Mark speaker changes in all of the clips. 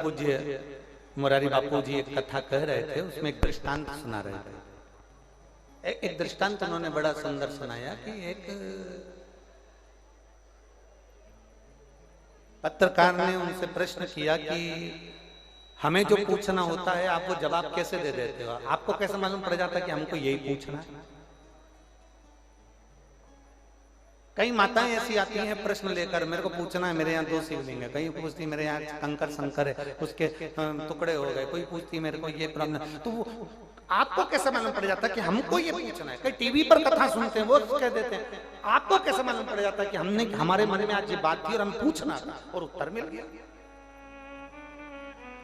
Speaker 1: पूज्य मुरारी बापू जी एक कथा कह रहे थे, उसमें एक दृष्टांत सुना रहे थे। एक दृष्टांत उन्होंने बड़ा सुंदर सुनाया कि एक पत्रकार ने उनसे प्रश्न किया कि हमें जो पूछना होता है आप वो जवाब कैसे दे देते हो, आपको कैसे मालूम पड़ जाता है कि हमको यही पूछना है। कई माताएं ऐसी आती हैं प्रश्न लेकर, मेरे को पूछना है मेरे यहाँ 2 शिवलिंग है, कहीं पूछती मेरे यहाँ कंकर शंकर है उसके टुकड़े हो गए, कोई पूछती मेरे को ये प्रॉब्लम। तो वो आपको कैसे मालूम पड़ जाता है कि हमको ये पूछना है। कई टीवी पर कथा सुनते हैं वो कह देते हैं, आपको कैसे मालूम पड़ जाता है कि हमने हमारे मन में आज ये बात थी और हम पूछना था और उत्तर मिल गया।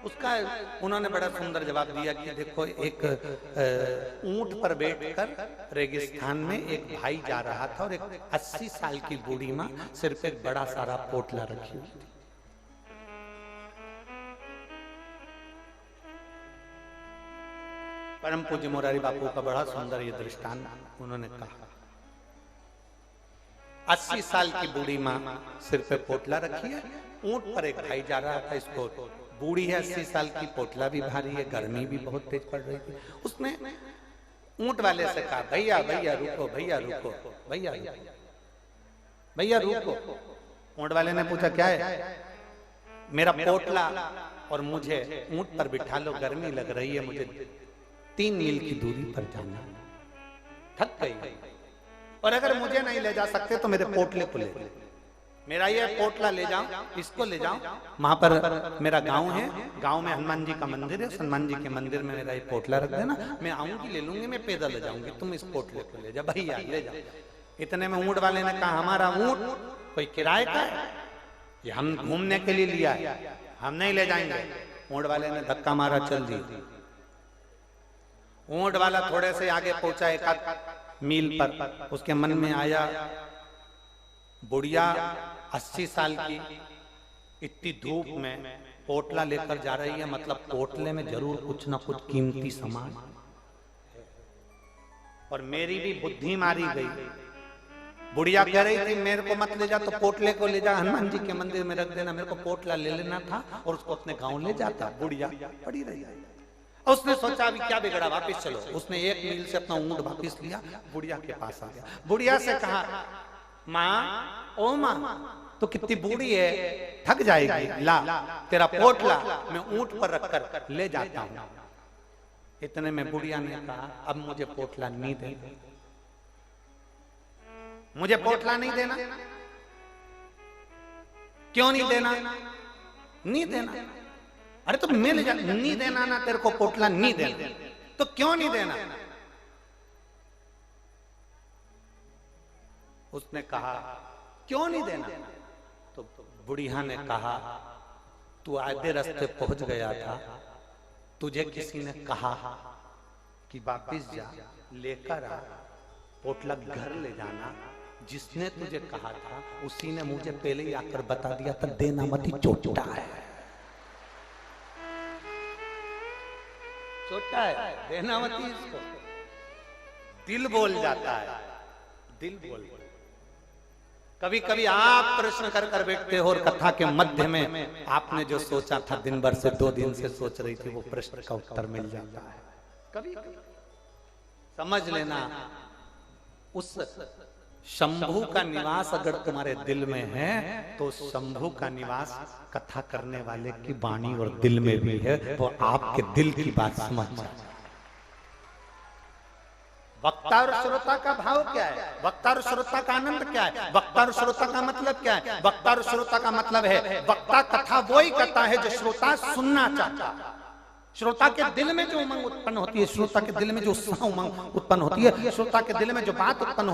Speaker 1: उसका उन्होंने बड़ा सुंदर जवाब दिया कि देखो एक ऊंट पर बैठकर रेगिस्तान में एक भाई जा रहा था और एक 80 साल की बूढ़ी माँ सिर पे एक बड़ा सारा पोटला रखी हुई थी। परम पूज्य मुरारी बापू का बड़ा सुंदर ये दृष्टांत उन्होंने कहा। 80 साल की बूढ़ी माँ सिर पे पोटला रखी है, ऊंट पर एक भाई जा रहा था। इसको बूढ़ी है 80 साल की, पोटला भी भारी है, गर्मी भी बहुत तेज पड़ रही थी। उसने ऊंट वाले से कहा भैया भैया रुको, भैया रुको, भैया भैया रुको। ऊंट वाले ने पूछा क्या है? मेरा पोटला और मुझे ऊंट पर बिठा लो, गर्मी लग रही है, मुझे 3 मील की दूरी पर जाना, थक गई, और अगर मुझे नहीं ले जा सकते तो मेरे पोटले को ले, मेरा ये पोटला ले जाओ, इसको ले जाओ, वहां पर मेरा गांव है, गांव में हनुमान जी का मंदिर है, हनुमान जी के मंदिर में मेरा ये पोटला रख देना, मैं आऊंगी ले लूंगी, मैं पैदल ले जाऊंगी, तुम इस पोटले को ले जाओ, भैया ले जाओ। इतने में ऊंट वाले ने कहा हमारा ऊंट कोई किराए का है, ये हम घूमने के लिए लिया है, हम नहीं ले जाएंगे। ऊंट वाले ने धक्का मारा, चल दी। ऊंट वाला थोड़े से आगे पहुंचा 1 मील पर, उसके मन में आया बुढ़िया 80 साल की इतनी धूप में पोटला लेकर जा रही है, मतलब पोटले में जरूर कुछ ना कुछ कीमती सामान, और मेरी भी बुद्धि मारी गई। बुढ़िया कह रही थी मेरे को मत ले जा, तो पोटले को ले जा, हनुमान जी के मंदिर में रख देना, मेरे को पोटला ले लेना था और उसको अपने गांव ले जाता। बुढ़िया पड़ी रही। उसने सोचा अभी क्या बिगड़ा, वापिस चलो। उसने 1 मील से अपना ऊंट वापिस लिया, बुढ़िया के पास आ गया। बुढ़िया से कहा माँ, ओ माँ, तो कितनी बूढ़ी है, थक जाएगी, ला तेरा पोटला मैं ऊंट पर रखकर ले जाता हूं। इतने में बुढ़िया ने कहा अब मुझे पोटला नहीं देना, मुझे पोटला नहीं देना। क्यों नहीं देना? नहीं देना। अरे तो मैं ले जा, नहीं देना ना, तेरे को पोटला नहीं देना, तो क्यों नहीं देना? उसने कहा क्यों नहीं देना? तो बुढ़िया ने कहा तू आधे रास्ते पहुंच गया था, तुझे किसी ने कहा कि वापिस जा, लेकर आ, पोटला घर ले जाना। जिसने तुझे कहा था उसी ने मुझे पहले ही आकर बता दिया था देना मत, चोटा है, छोटा है, देना मत इसको। दिल बोल जाता है, दिल बोल। कभी कभी आप प्रश्न कर कर बैठते हो और कथा के मध्य में आपने जो सोचा था दिन भर से 2 दिन से सोच रही थी, वो प्रश्न का उत्तर मिल जाता है। कभी समझ लेना उस शंभू का निवास अगर तुम्हारे दिल में है तो शंभू का निवास कथा करने वाले की वाणी और दिल में भी है, वो आपके दिल की बात समझ जाए। वक्ता और श्रोता का भाव क्या है? वक्ता और श्रोता का आनंद क्या है? वक्ता और श्रोता का मतलब क्या है? वक्ता और श्रोता का मतलब है वक्ता कथा वो ही करता है जो श्रोता सुनना चाहता है। श्रोता के दिल में जो उमंग उत्पन्न होती है, श्रोता के दिल में जो उत्साह उमंग उत्पन्न होती है, श्रोता के दिल में जो बात उत्पन्न